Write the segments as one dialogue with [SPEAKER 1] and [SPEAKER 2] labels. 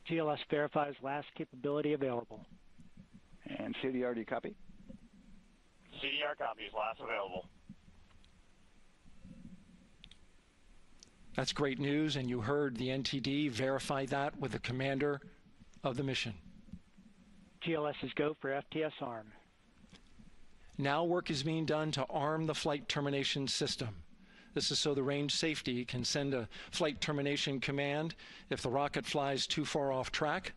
[SPEAKER 1] GLS verifies last capability available.
[SPEAKER 2] And CDR, do you copy?
[SPEAKER 3] CDR copies, last available.
[SPEAKER 4] That's great news, and you heard the NTD verify that with the commander of the mission.
[SPEAKER 1] GLS is go for FTS arm.
[SPEAKER 4] Now work is being done to arm the flight termination system. This is so the range safety can send a flight termination command if the rocket flies too far off track.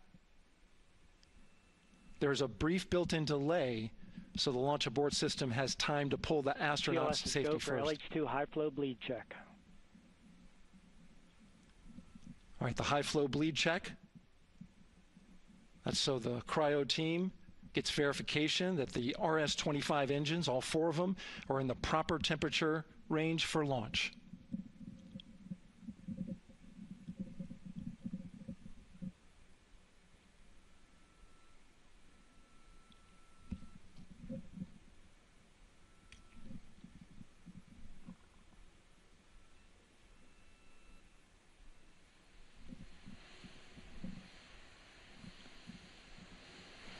[SPEAKER 4] There's a brief built-in delay so the launch abort system has time to pull the astronauts to safety first.
[SPEAKER 1] GLS is go for LH2 high flow bleed check.
[SPEAKER 4] All right, the high flow bleed check. That's so the cryo team gets verification that the RS-25 engines, all 4 of them, are in the proper temperature range for launch.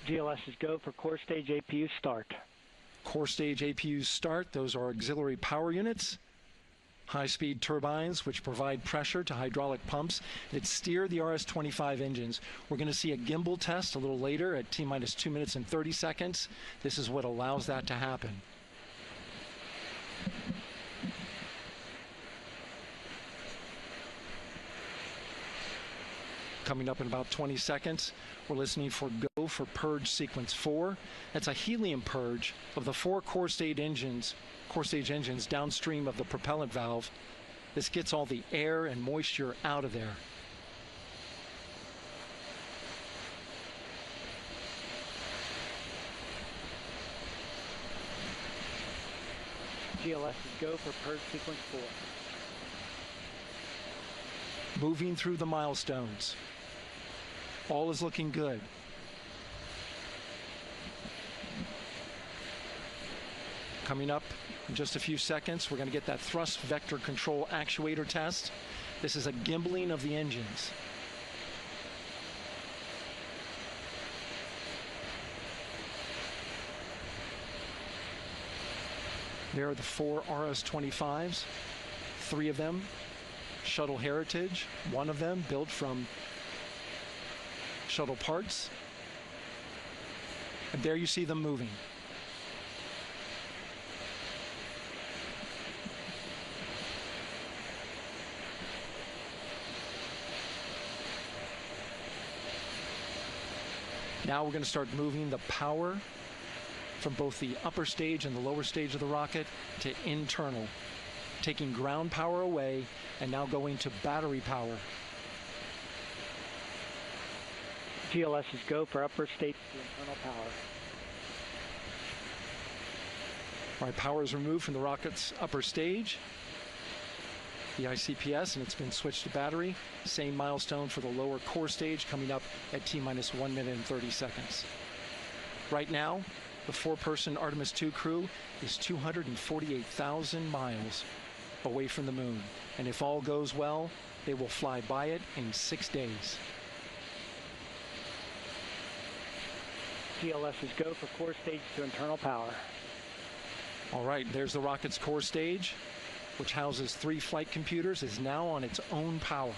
[SPEAKER 1] GLS is go for core stage APU start.
[SPEAKER 4] Core stage APUs start. Those are auxiliary power units, high-speed turbines which provide pressure to hydraulic pumps that steer the RS-25 engines. We're going to see a gimbal test a little later at T-minus 2 minutes and 30 seconds. This is what allows that to happen. Coming up in about 20 seconds, we're listening for go for purge sequence 4. That's a helium purge of the 4 core stage engines downstream of the propellant valve. This gets all the air and moisture out of there.
[SPEAKER 1] GLS is go for purge sequence 4.
[SPEAKER 4] Moving through the milestones. All is looking good. Coming up in just a few seconds, we're going to get that thrust vector control actuator test. This is a gimbaling of the engines. There are the 4 RS-25s, 3 of them shuttle heritage, 1 of them built from shuttle parts. And there you see them moving. Now we're going to start moving the power from both the upper stage and the lower stage of the rocket to internal, taking ground power away and now going to battery power.
[SPEAKER 1] GLS is go for upper stage to internal power.
[SPEAKER 4] All right, power is removed from the rocket's upper stage, the ICPS, and it's been switched to battery. Same milestone for the lower core stage coming up at T-minus 1 minute and 30 seconds. Right now, the 4-person Artemis II crew is 248,000 miles away from the moon. And if all goes well, they will fly by it in 6 days.
[SPEAKER 1] GLS is go for core stage to internal power.
[SPEAKER 4] All right, there's the rocket's core stage, which houses 3 flight computers, is now on its own power.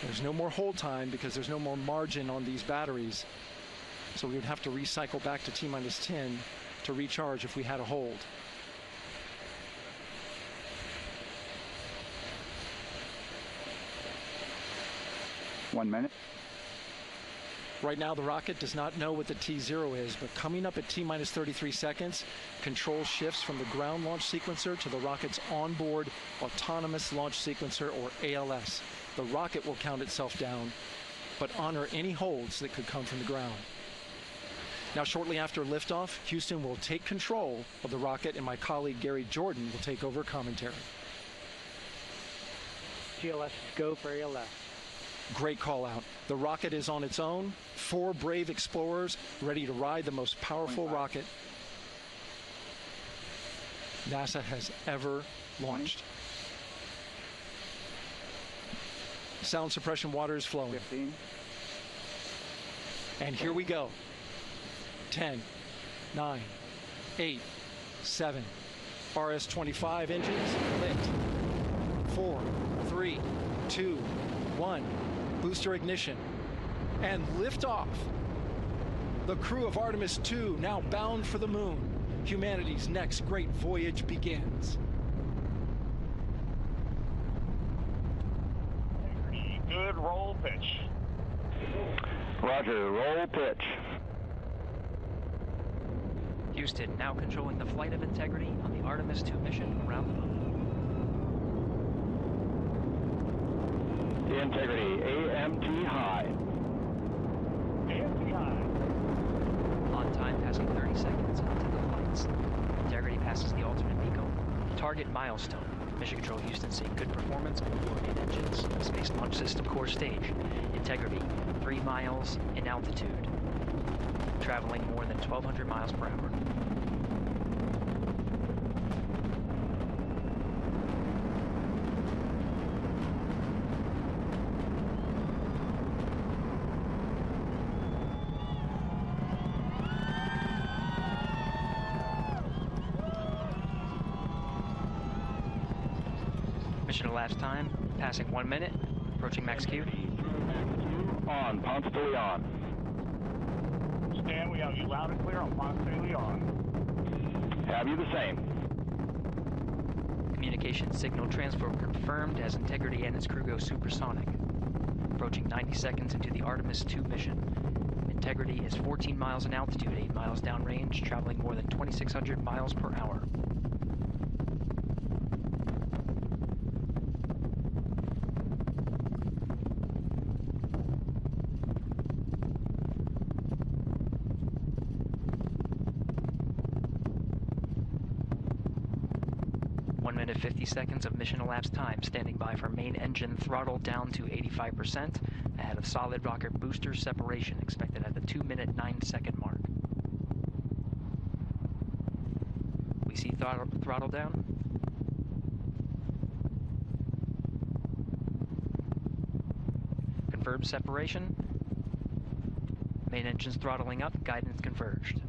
[SPEAKER 4] There's no more hold time because there's no more margin on these batteries. So we would have to recycle back to T-minus 10 to recharge if we had a hold.
[SPEAKER 2] One minute.
[SPEAKER 4] Right now, the rocket does not know what the T0 is, but coming up at T-minus 33 seconds, control shifts from the ground launch sequencer to the rocket's onboard autonomous launch sequencer, or ALS. The rocket will count itself down, but honor any holds that could come from the ground. Now, shortly after liftoff, Houston will take control of the rocket, and my colleague Gary Jordan will take over commentary.
[SPEAKER 1] GLS is go for ALS.
[SPEAKER 4] Great call out. The rocket is on its own. 4 brave explorers ready to ride the most powerful rocket NASA has ever launched. Sound suppression water is flowing.
[SPEAKER 2] 15.
[SPEAKER 4] And here we go. 10, 9, 8, 7. RS-25 engines lit. 4, 3, 2, 1. Booster ignition. And liftoff. The crew of Artemis 2 now bound for the moon. Humanity's next great voyage begins.
[SPEAKER 3] Good roll pitch.
[SPEAKER 2] Roger, roll pitch.
[SPEAKER 5] Houston now controlling the flight of Integrity on the Artemis 2 mission around the moon.
[SPEAKER 2] Integrity, AMT high.
[SPEAKER 3] AMT high.
[SPEAKER 5] On time, passing 30 seconds into the flights. Integrity passes the alternate MECO. Target milestone. Mission Control Houston seeing good performance on the main engines. Space Launch System core stage. Integrity, 3 miles in altitude. Traveling more than 1,200 miles per hour. Mission elapsed time, passing 1 minute, approaching max Q.
[SPEAKER 2] On, Ponce de Leon.
[SPEAKER 3] Stan, we have you loud and clear on Ponce de Leon.
[SPEAKER 2] Have you the same?
[SPEAKER 5] Communication signal transfer confirmed as Integrity and its crew go supersonic. Approaching 90 seconds into the Artemis 2 mission. Integrity is 14 miles in altitude, 8 miles downrange, traveling more than 2,600 miles per hour. One minute 50 seconds of mission elapsed time, standing by for main engine throttle down to 85%, ahead of solid rocket booster separation expected at the 2-minute 9-second mark. We see throttle down. Confirmed separation. Main engines throttling up, guidance converged.